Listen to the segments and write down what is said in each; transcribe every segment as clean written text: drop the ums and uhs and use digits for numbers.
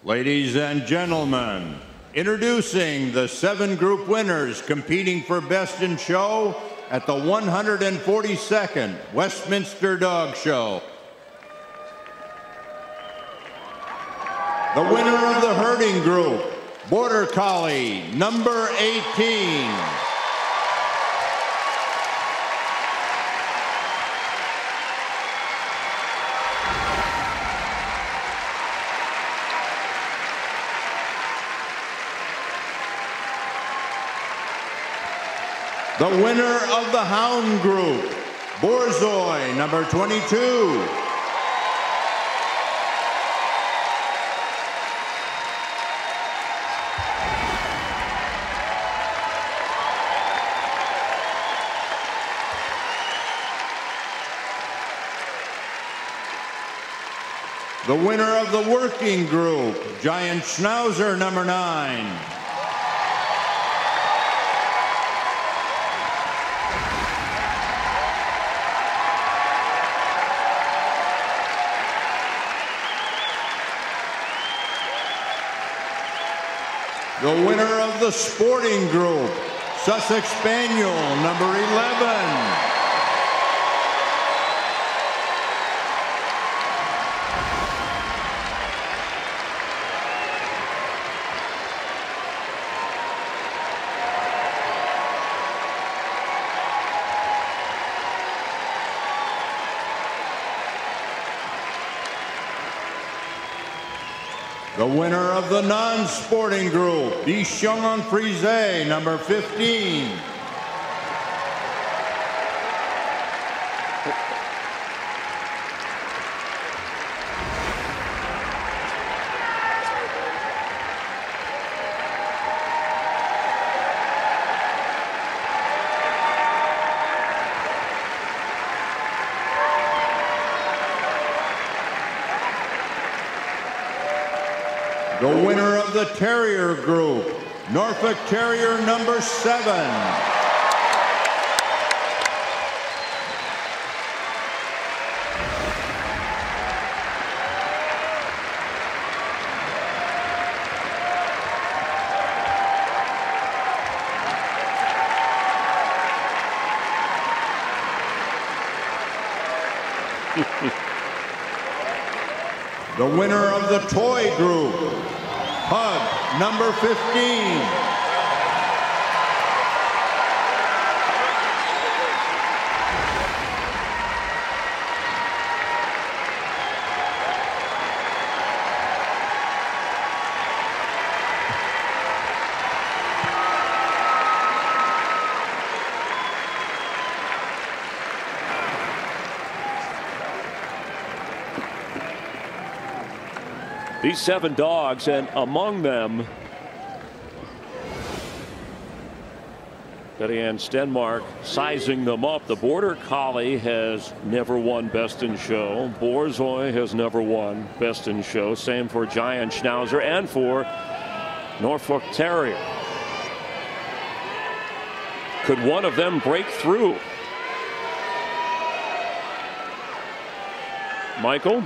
Ladies and gentlemen, introducing the 7 group winners competing for Best in Show at the 142nd Westminster Dog Show. The winner of the herding group, Border Collie, number 18. The winner of the Hound Group, Borzoi, number 22. The winner of the Working Group, Giant Schnauzer, number 9. The winner of the Sporting Group, Sussex Spaniel, number 11. The winner of the non-sporting group, Bichon Frise, number 15. The winner of the Terrier Group, Norfolk Terrier number 7. The winner of the Toy Group, Pug, number 15. These 7 dogs, and among them, Betty Ann Stenmark sizing them up. The Border Collie has never won Best in Show. Borzoi has never won Best in Show. Same for Giant Schnauzer and for Norfolk Terrier. Could one of them break through? Michael?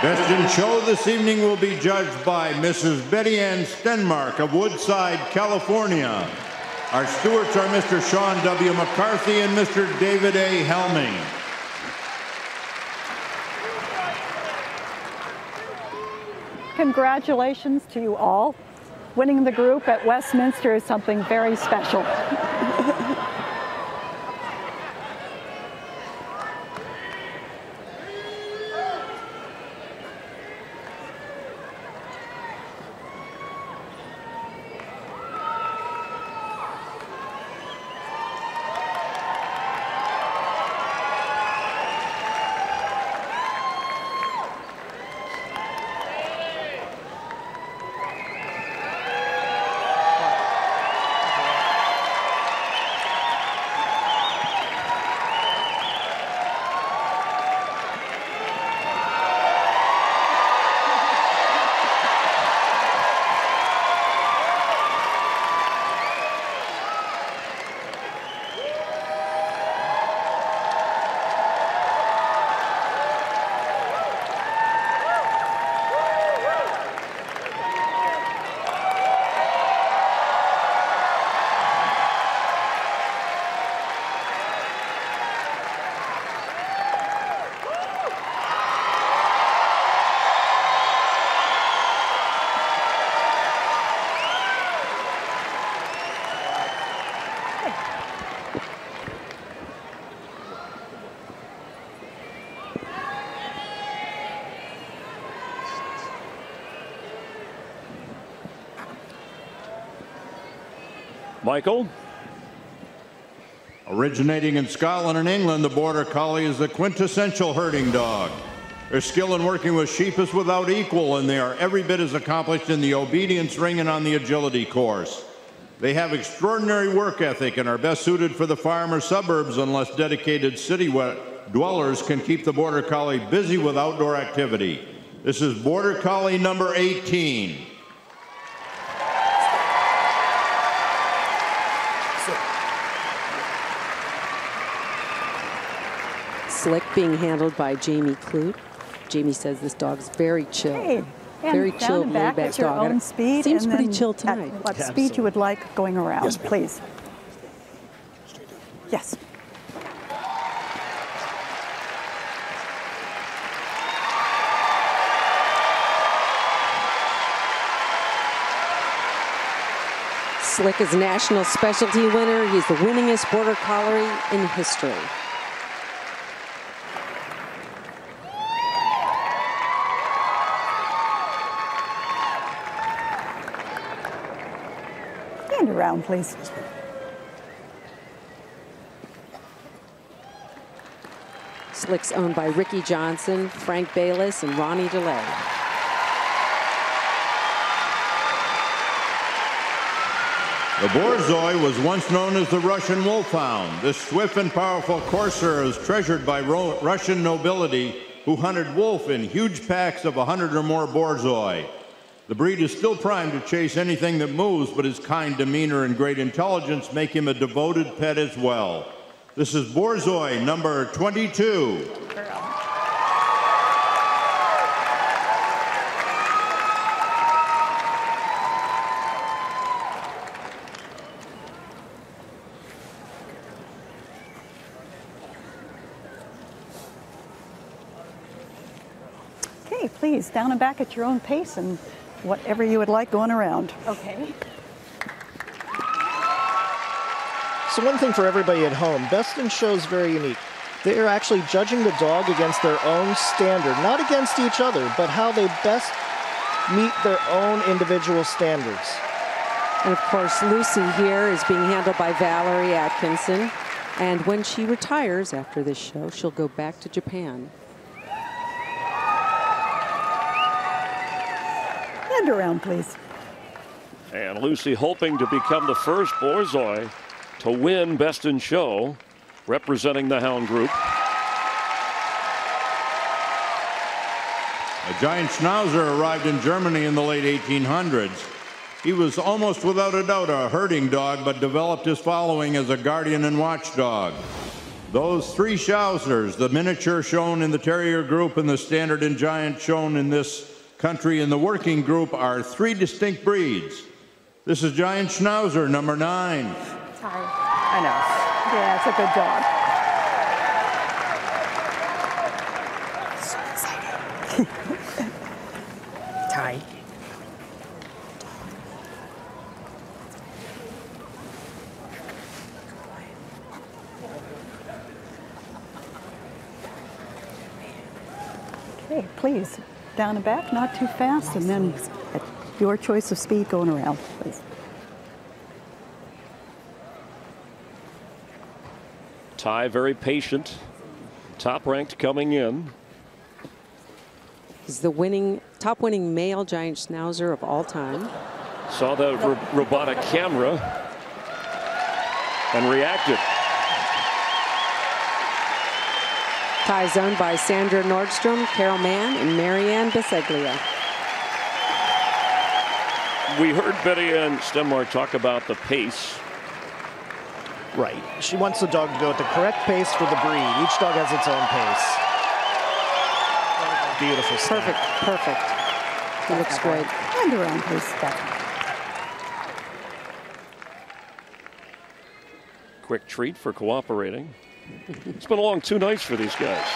Best in Show this evening will be judged by Mrs. Betty Ann Stenmark of Woodside, California. Our stewards are Mr. Sean W. McCarthy and Mr. David A. Helming. Congratulations to you all. Winning the group at Westminster is something very special. Michael? Originating in Scotland and England, the Border Collie is the quintessential herding dog. Their skill in working with sheep is without equal, and they are every bit as accomplished in the obedience ring and on the agility course. They have extraordinary work ethic and are best suited for the farm or suburbs unless dedicated city dwellers can keep the Border Collie busy with outdoor activity. This is Border Collie number 18. Slick being handled by Jamie Clute. Jamie says this dog's very chill. Hey, very chill, back laid-back at your dog. own speed. Seems and pretty then chill tonight. At what speed you would like going around, Yes, please. Yes. Slick is national specialty winner. He's the winningest Border Collie in history. Stand around, please. Slick's owned by Ricky Johnson, Frank Bayless, and Ronnie DeLay. The Borzoi was once known as the Russian Wolfhound. This swift and powerful courser is treasured by Russian nobility who hunted wolf in huge packs of 100 or more Borzoi. The breed is still primed to chase anything that moves, but his kind demeanor and great intelligence make him a devoted pet as well. This is Borzoi number 22. Okay, please, down and back at your own pace and whatever you would like going around. Okay. So one thing for everybody at home, Best in Show is very unique. They are actually judging the dog against their own standard, not against each other, but how they best meet their own individual standards. And of course, Lucy here is being handled by Valerie Atkinson. And when she retires after this show, she'll go back to Japan. And around, please. And Lucy hoping to become the first Borzoi to win Best in Show, representing the Hound Group. A giant Schnauzer arrived in Germany in the late 1800s. He was almost without a doubt a herding dog, but developed his following as a guardian and watchdog. Those three Schnauzers, the miniature shown in the Terrier group and the standard and giant shown in this country in the working group, are three distinct breeds. This is Giant Schnauzer number 9. Sorry. I know. Yeah, it's a good dog. Ty. Okay, please, down and back, not too fast, and then at your choice of speed going around, please. Ty very patient, top ranked coming in. He's the top winning male giant Schnauzer of all time. Saw the robotic camera and reacted. Ty's owned by Sandra Nordstrom, Carol Mann, and Marianne Biseglia. We heard Betty Ann Stenmark talk about the pace. Right. She wants the dog to go at the correct pace for the breed. Each dog has its own pace. Beautiful stuff. Perfect. He looks great. And around, please. Quick treat for cooperating. It's been a long 2 nights for these guys.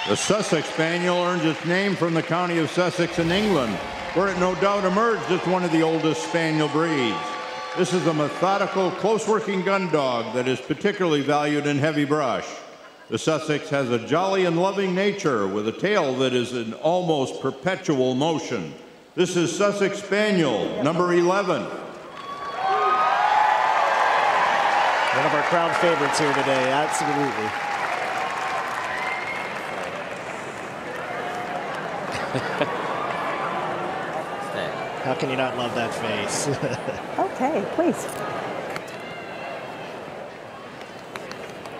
The Sussex Spaniel earns its name from the county of Sussex in England, where it no doubt emerged as one of the oldest spaniel breeds. This is a methodical, close-working gun dog that is particularly valued in heavy brush. The Sussex has a jolly and loving nature with a tail that is in almost perpetual motion. This is Sussex Spaniel, number 11. One of our crowd favorites here today, absolutely. How can you not love that face? Okay, please.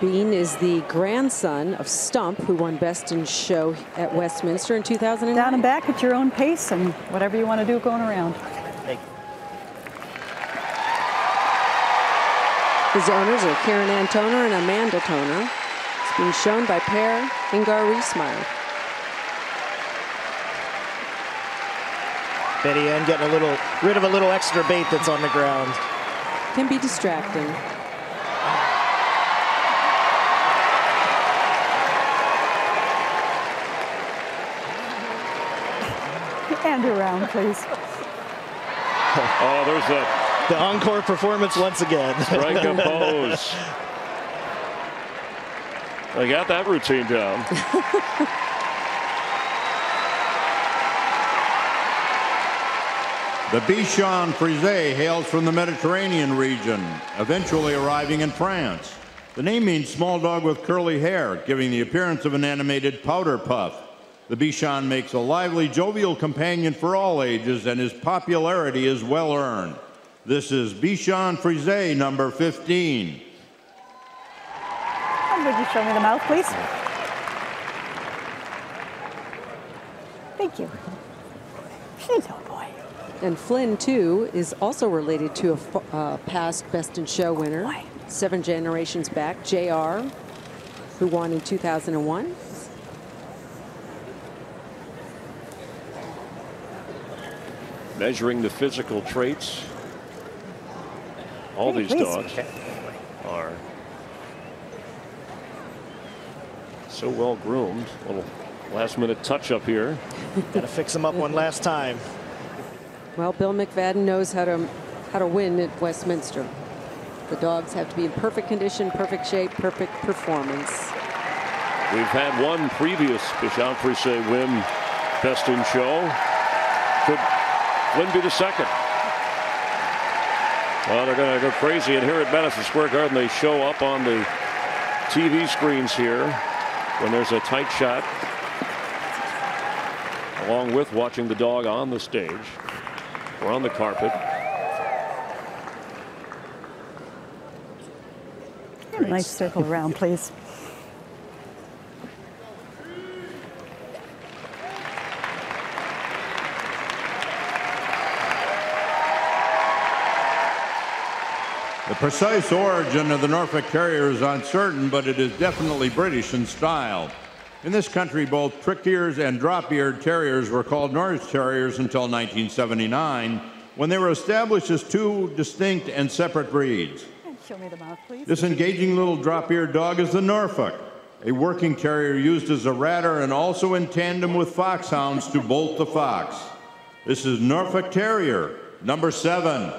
Bean is the grandson of Stump, who won Best in Show at Westminster in 2009. Down and back at your own pace and whatever you want to do going around. His owners are Karen Ann Toner and Amanda Toner. It's being shown by pair Güngör Riesmeyer. Betty Ann getting rid of a little extra bait that's on the ground. Can be distracting. And around, please. Oh, there's the encore performance once again. Strike and pose. They got that routine down. The Bichon Frise hails from the Mediterranean region, eventually arriving in France. The name means small dog with curly hair, giving the appearance of an animated powder puff. The Bichon makes a lively, jovial companion for all ages, and his popularity is well earned. This is Bichon Frise, number 15. And would you show me the mouth, please? Thank you. She's a boy. And Flynn, too, is also related to a past Best in Show winner, 7 generations back, JR, who won in 2001. Measuring the physical traits. All these dogs are so well groomed. Little last minute touch up here. Got to fix them up one last time. Well, Bill McFadden knows how to win at Westminster. The dogs have to be in perfect condition, perfect shape, perfect performance. We've had one previous Bichon Frise win Best in Show. Could Flynn be the second? Well, they're going to go crazy, and here at Madison Square Garden, they show up on the TV screens here when there's a tight shot, along with watching the dog on the stage or on the carpet. A nice circle around, please. The precise origin of the Norfolk Terrier is uncertain, but it is definitely British in style. In this country, both prick-eared and drop-eared terriers were called Norwich Terriers until 1979, when they were established as two distinct and separate breeds. And show me the mouth, please. This engaging little drop-eared dog is the Norfolk, a working terrier used as a ratter and also in tandem with foxhounds to bolt the fox. This is Norfolk Terrier, number 7.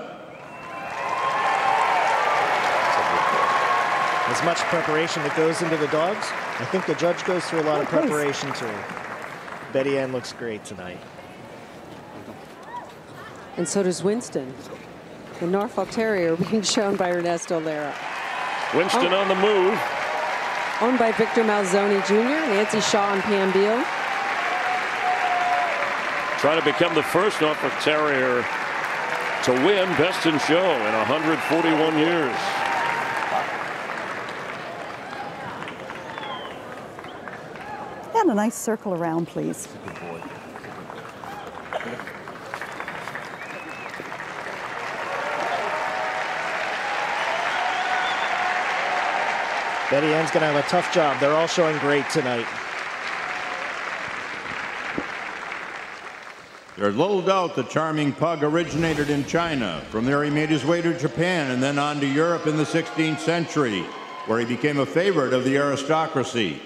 As much preparation that goes into the dogs, I think the judge goes through a lot of preparation too. Betty Ann looks great tonight. And so does Winston, the Norfolk Terrier being shown by Ernesto Lara. Winston on the move. Owned by Victor Malzoni Jr., Nancy Shaw, and Pam Beal. Trying to become the first Norfolk Terrier to win Best in Show in 141 years. And a nice circle around, please. Betty Ann's going to have a tough job. They're all showing great tonight. There's little doubt the charming pug originated in China. From there he made his way to Japan and then on to Europe in the 16th century, where he became a favorite of the aristocracy.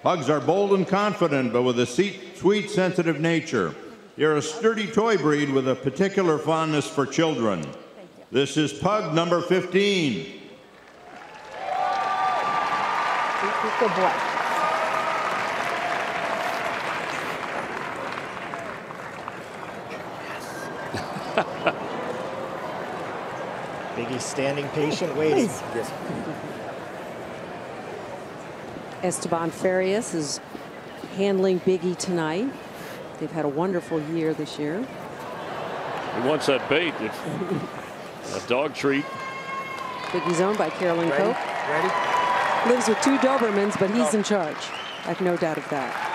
Pugs are bold and confident, but with a sweet, sensitive nature. They're a sturdy toy breed with a particular fondness for children. This is pug number 15. Good boy. Biggie's standing patient, waiting. Please. Esteban Farias is handling Biggie tonight. They've had a wonderful year this year. He wants that bait. It's a dog treat. Biggie's owned by Carolyn Cope. Ready? Lives with 2 Dobermans, but he's in charge. I have no doubt of that.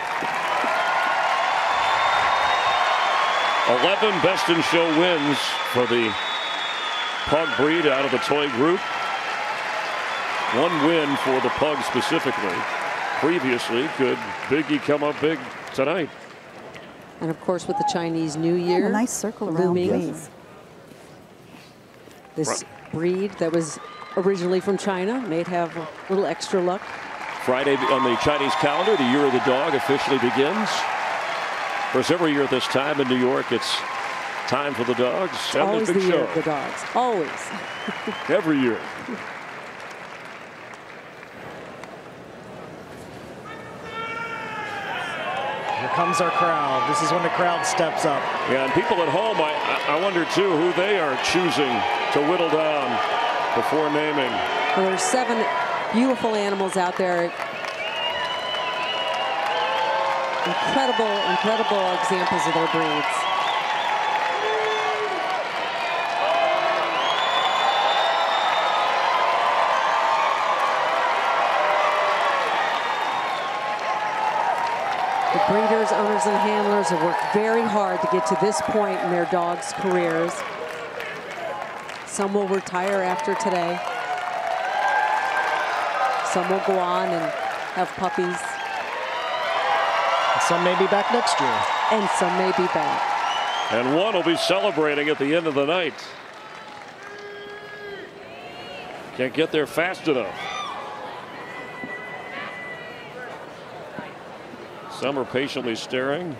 11 Best in Show wins for the pug breed out of the toy group. 1 win for the pug specifically. Previously, could Biggie come up big tonight? And of course, with the Chinese New Year, A nice circle around, looming, please. this breed that was originally from China may have a little extra luck. Friday on the Chinese calendar, the Year of the Dog officially begins. Of course, every year at this time in New York, it's time for the dogs. And Always the the big year show. of the dogs. Always. Every year. Here comes our crowd. This is when the crowd steps up. Yeah, and people at home, I wonder too who they are choosing to whittle down before naming. Well, there's 7 beautiful animals out there. Incredible examples of their breeds. The breeders, owners, and handlers have worked very hard to get to this point in their dogs' careers. Some will retire after today. Some will go on and have puppies. Some may be back next year. And some may be back. And one will be celebrating at the end of the night. Can't get there fast enough. Some are patiently staring.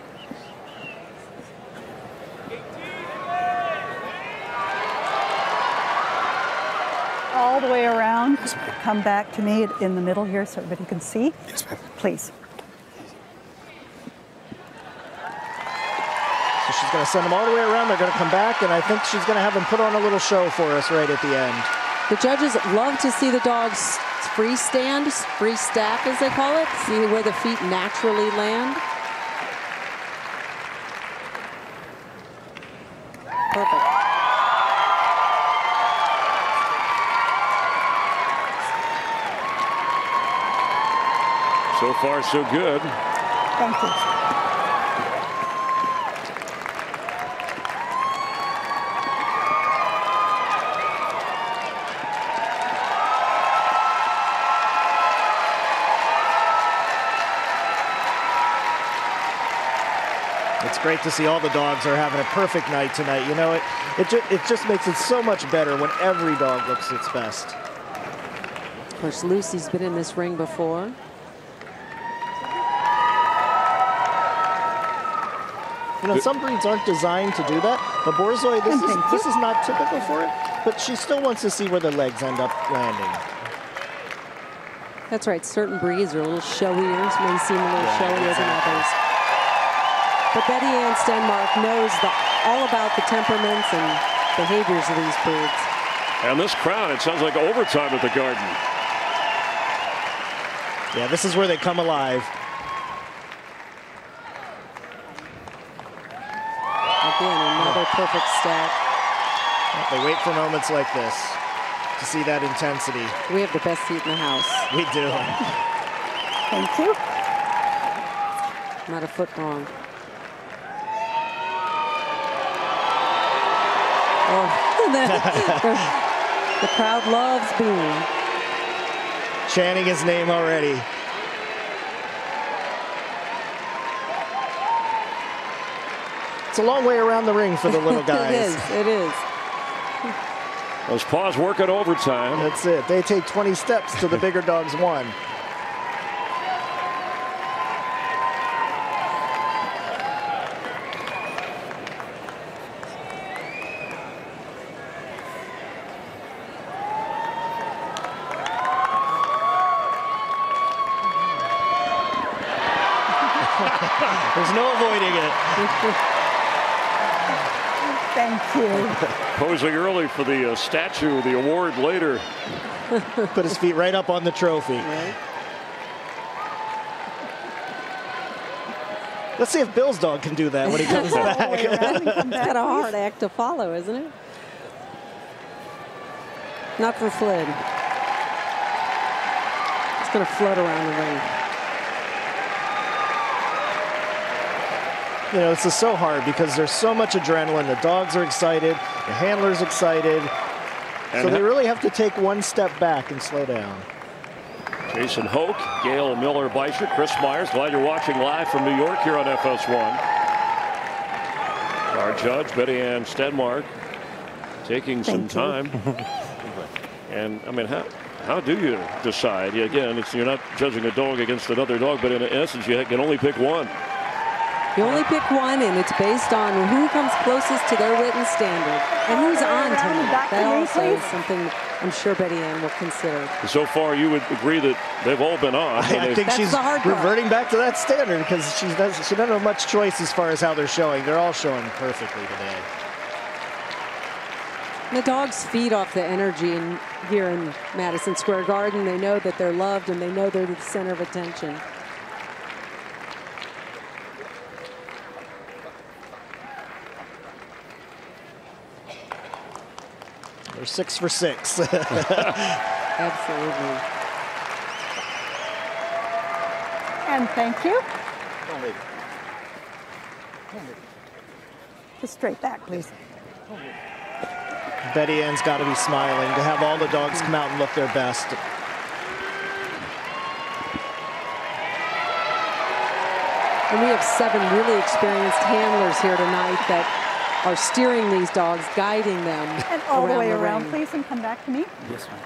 All the way around. Come back to me in the middle here so everybody can see. Yes, ma'am. Please. So she's going to send them all the way around. They're going to come back, and I think she's going to have them put on a little show for us right at the end. The judges love to see the dogs freestand, free stack as they call it, see where the feet naturally land. Perfect. So far, so good. Thank you. It's great to see all the dogs are having a perfect night tonight. You know, it just makes it so much better when every dog looks its best. Of course, Lucy's been in this ring before. You know, some breeds aren't designed to do that. But Borzoi, this is not typical for it, but she still wants to see where the legs end up landing. That's right, certain breeds are a little showier, may seem a little showier than others. But Betty Ann Stenmark knows all about the temperaments and behaviors of these breeds. And this crowd, it sounds like overtime at the Garden. Yeah, this is where they come alive. Again, another perfect stack. They wait for moments like this to see that intensity. We have the best seat in the house. We do. Thank you. Not a foot wrong. Oh, the crowd loves Boone. Chanting his name already. It's a long way around the ring for the little guys. It is. Those paws work at overtime. That's it. They take 20 steps to the bigger dog's 1. There's no avoiding it. Thank you. Posing early for the statue, the award later. Put his feet right up on the trophy. Right. Let's see if Bill's dog can do that when he comes back. It's got a hard act to follow, isn't it? Not for Flynn. It's going to float around the ring. You know, this is so hard because there's so much adrenaline. The dogs are excited, the handler's excited. And so they really have to take one step back and slow down. Jason Hoke, Gail Miller Beischer, Chris Myers. Glad you're watching live from New York here on FS1. Our judge, Betty Ann Stenmark, taking some time. And I mean, how do you decide? Again, you're not judging a dog against another dog, but in essence, you can only pick one. You only pick one, and it's based on who comes closest to their written standard and who's on tonight. That also is something I'm sure Betty Ann will consider. So far, you would agree that they've all been on. I think she's reverting back to that standard because she doesn't have much choice as far as how they're showing. They're all showing perfectly today. The dogs feed off the energy here in Madison Square Garden. They know that they're loved, and they know they're the center of attention. They're 6 for 6. Absolutely. And thank you. Just straight back, please. Betty Ann's got to be smiling to have all the dogs come out and look their best. And we have 7 really experienced handlers here tonight that are steering these dogs, guiding them And all the way around, ring. please, and come back to me. Yes, ma'am.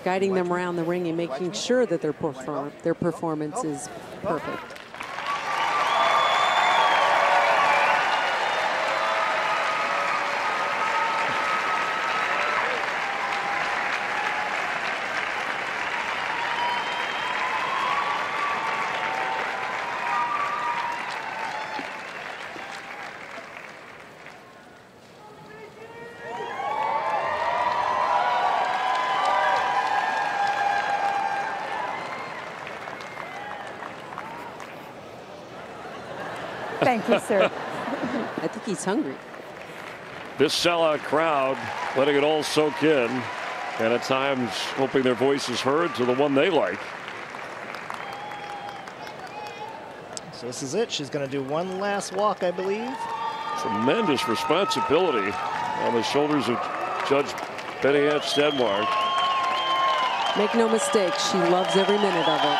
Guiding them around the ring and making sure that their performance is perfect. Thank you, sir. I think he's hungry. This sellout crowd letting it all soak in, and at times hoping their voice is heard to the one they like. So this is it. She's going to do one last walk, I believe. Tremendous responsibility on the shoulders of Judge Betty Ann Stenmark. Make no mistake, she loves every minute of it.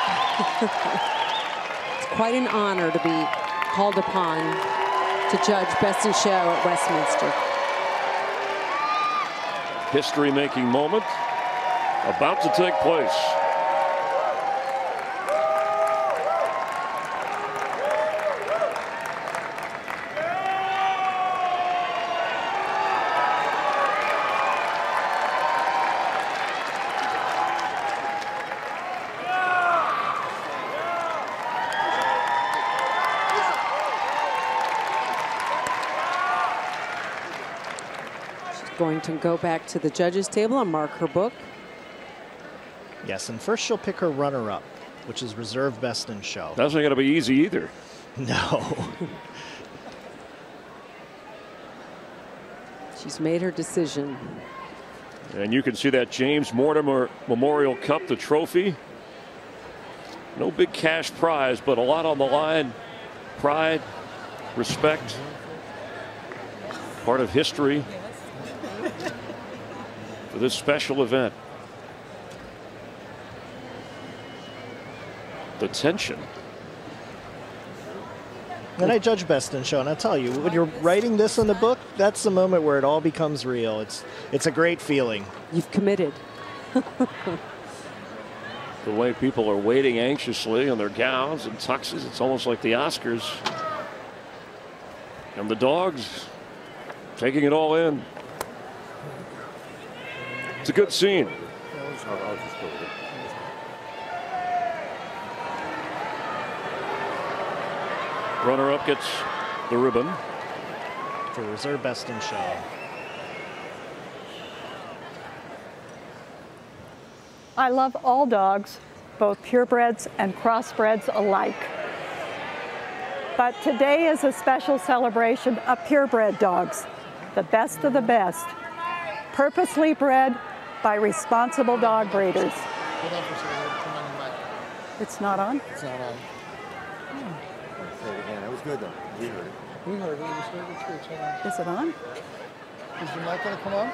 It's quite an honor to be called upon to judge Best in Show at Westminster. History-making moment about to take place. Going to go back to the judges table and mark her book. Yes, and first she'll pick her runner-up, which is reserve Best in Show. That's not going to be easy either. No. She's made her decision. And you can see that James Mortimer Memorial Cup, the trophy. No big cash prize, but a lot on the line. Pride, respect, part of history for this special event. The tension. And I judge Best in Show, and I tell you, when you're writing this in the book, that's the moment where it all becomes real. It's a great feeling. You've committed. The way people are waiting anxiously in their gowns and tuxes, it's almost like the Oscars. And the dogs taking it all in. It's a good scene. Runner-up gets the ribbon. for Reserve Best in Show. I love all dogs, both purebreds and crossbreds alike. But today is a special celebration of purebred dogs, the best of the best, purposely bred by responsible dog breeders. It's not on? It's not on. Say it again. It was good though. We heard it. We heard it. We just heard it too. It's on. Is it on? Is your mic going to come on?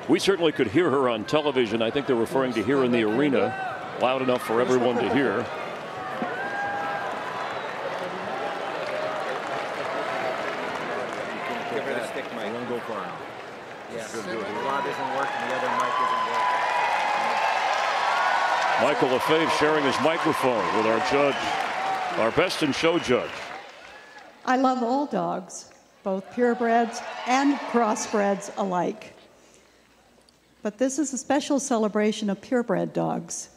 We certainly could hear her on television. I think they're referring to here in the arena, loud enough for everyone to hear. Give her the stick mic. I'm going to go for it. Yeah. The rod isn't working. The other mic isn't working. Michael LaFave sharing his microphone with our judge, our Best in Show judge. I love all dogs, both purebreds and crossbreds alike. But this is a special celebration of purebred dogs,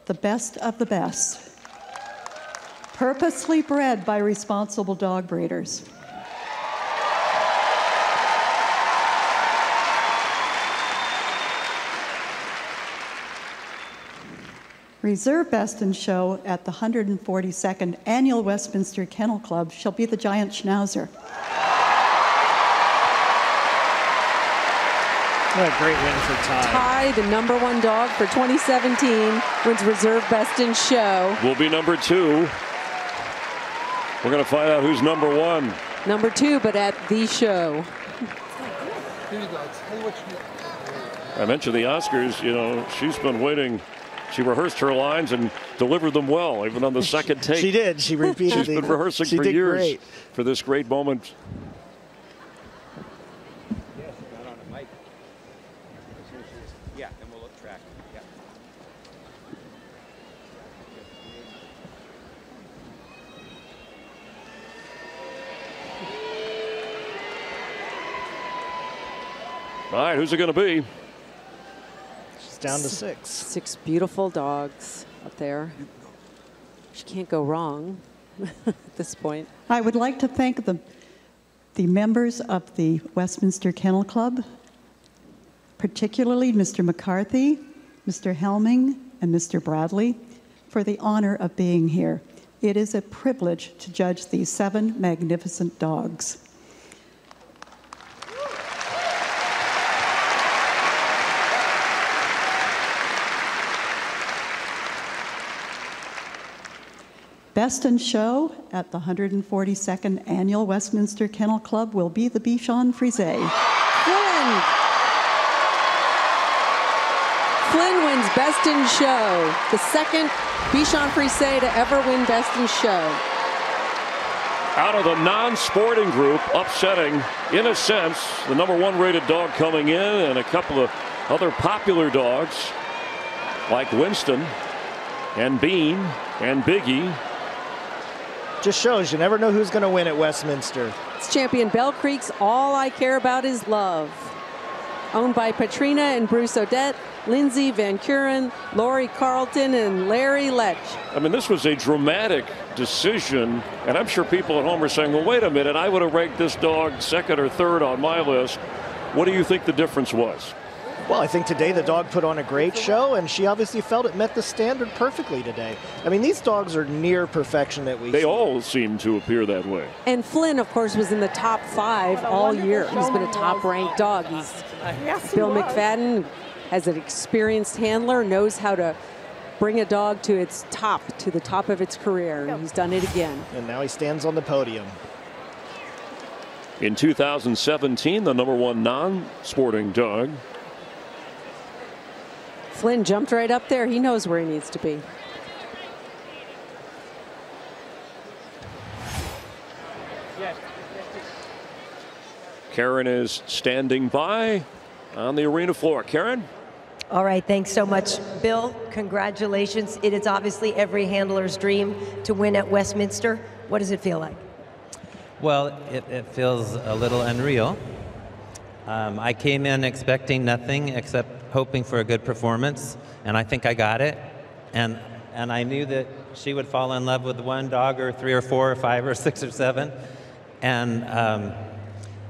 the best of the best, purposely bred by responsible dog breeders. Reserve Best in Show at the 142nd Annual Westminster Kennel Club shall be the Giant Schnauzer. What a great win for Ty. Ty, the #1 dog for 2017, wins Reserve Best in Show. Will be #2. We're going to find out who's #1. #2, but at the show. Here you go. Tell you what you... I mentioned the Oscars. You know, she's been waiting. She rehearsed her lines and delivered them well, even on the second take. She did. She repeated. She's been rehearsing for years great. for this great moment. Yes, not on a mic. Yeah, and we'll look track. Yeah. All right, who's it going to be? She's down to 6. 6 beautiful dogs up there. She can't go wrong at this point. I would like to thank the members of the Westminster Kennel Club, particularly Mr. McCarthy, Mr. Helming, and Mr. Bradley, for the honor of being here. It is a privilege to judge these 7 magnificent dogs. Best in Show at the 142nd Annual Westminster Kennel Club will be the Bichon Frise. Flynn wins Best in Show, the second Bichon Frise to ever win Best in Show. Out of the non-sporting group, upsetting, in a sense, the #1 rated dog coming in and a couple of other popular dogs like Winston and Bean and Biggie. Just shows you never know who's going to win at Westminster. It's champion Bell Creek's All I Care About Is Love. Owned by Patrina and Bruce Odette, Lindsay Van Kuren, Lori Carlton, and Larry Lech. I mean, this was a dramatic decision, and I'm sure people at home are saying, well, wait a minute, I would have ranked this dog second or third on my list. What do you think the difference was? Well, I think today the dog put on a great show, and she obviously felt it met the standard perfectly today. I mean, these dogs are near perfection that we see. They all seem to appear that way. And Flynn, of course, was in the top 5 all year. He's been a top-ranked dog. Bill McFadden has an experienced handler, knows how to bring a dog to its top, to the top of its career, and he's done it again. And now he stands on the podium. In 2017, the #1 non-sporting dog. Flynn jumped right up there. He knows where he needs to be. Karen is standing by on the arena floor. Karen? All right, thanks so much, Bill. Congratulations. It is obviously every handler's dream to win at Westminster. What does it feel like? Well, it feels a little unreal. I came in expecting nothing except hoping for a good performance, and I think I got it. And I knew that she would fall in love with 1 dog or 3 or 4 or 5 or 6 or 7. and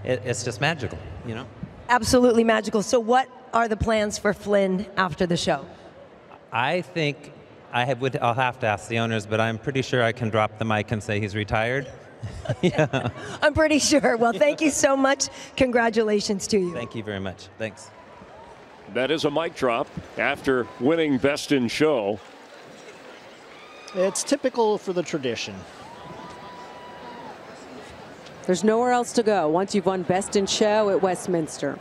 it's just magical, you know? Absolutely magical. So what are the plans for Flynn after the show? I think I'll have to ask the owners, but I'm pretty sure I can drop the mic and say he's retired. Yeah. I'm pretty sure. Well, thank you so much. Congratulations to you. Thank you very much. Thanks. That is a mic drop after winning Best in Show. It's typical for the tradition. There's nowhere else to go once you've won Best in Show at Westminster.